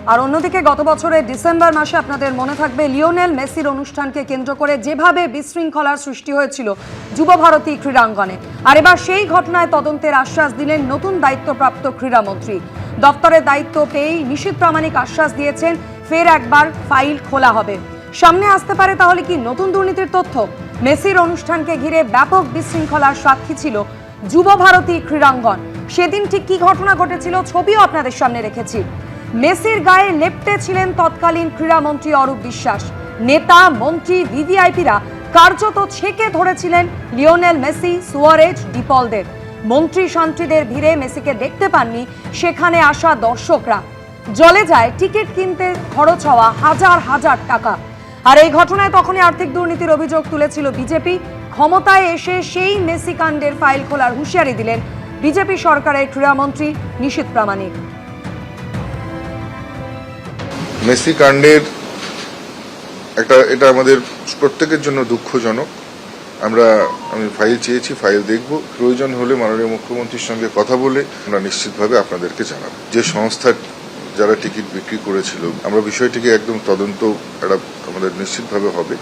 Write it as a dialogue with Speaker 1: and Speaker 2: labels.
Speaker 1: আর অন্যদিকে গত বছরের ডিসেম্বর মাসে আপনাদের মনে থাকবে লিওনেল মেসির অনুষ্ঠানকে কেন্দ্র করে যেভাবে বিশৃঙ্খলার সৃষ্টি হয়েছিল যুবভারতী ক্রীড়াঙ্গনে, আর এবার সেই ঘটনায় তদন্তের আশ্বাস দিলেন নতুন দায়িত্বপ্রাপ্ত ক্রীড়ামন্ত্রী। দপ্তরের দায়িত্ব পেয়েই নিশীথ প্রামাণিক আশ্বাস দিয়েছেন ফের একবার ফাইল খোলা হবে। সামনে আসতে পারে তাহলে কি নতুন দুর্নীতির তথ্য? মেসির অনুষ্ঠানকে ঘিরে ব্যাপক বিশৃঙ্খলার সাক্ষী ছিল যুবভারতী ক্রীড়াঙ্গন। সেদিন ঠিক কি ঘটনা ঘটেছিল ছবিও আপনাদের সামনে রেখেছি। মেসির গায়ে লেপ্টে ছিলেন তৎকালীন ক্রীড়ামন্ত্রী অরূপ বিশ্বাস। নেতা, মন্ত্রী, ভিভিআইপিরা কার্যত ছেকে ধরেছিলেন লিওনেল মেসি, সুয়ারেজ, ডিপলদের। মন্ত্রী শান্তিদের ভিড়ে মেসিকে দেখতে পাননি সেখানে আসা দর্শকরা। জলে যায় টিকিট কিনতে খরচ হওয়া হাজার হাজার টাকা। আর এই ঘটনায় তখনই আর্থিক দুর্নীতির অভিযোগ তুলেছিল বিজেপি। ক্ষমতায় এসে সেই মেসি কাণ্ডের ফাইল খোলার হুঁশিয়ারি দিলেন বিজেপি সরকারের ক্রীড়ামন্ত্রী নিশীথ প্রামাণিক।
Speaker 2: মেসি কাণ্ডের এটা আমাদের প্রত্যেকের জন্য দুঃখজনক। আমি ফাইল চেয়েছি, ফাইল দেখব, প্রয়োজন হলে মাননীয় মুখ্যমন্ত্রীর সঙ্গে কথা বলে আমরা নিশ্চিতভাবে আপনাদেরকে জানাবো। যে সংস্থার যারা টিকিট বিক্রি করেছিল, আমরা বিষয়টিকে একদম তদন্ত আমাদের নিশ্চিতভাবে হবে।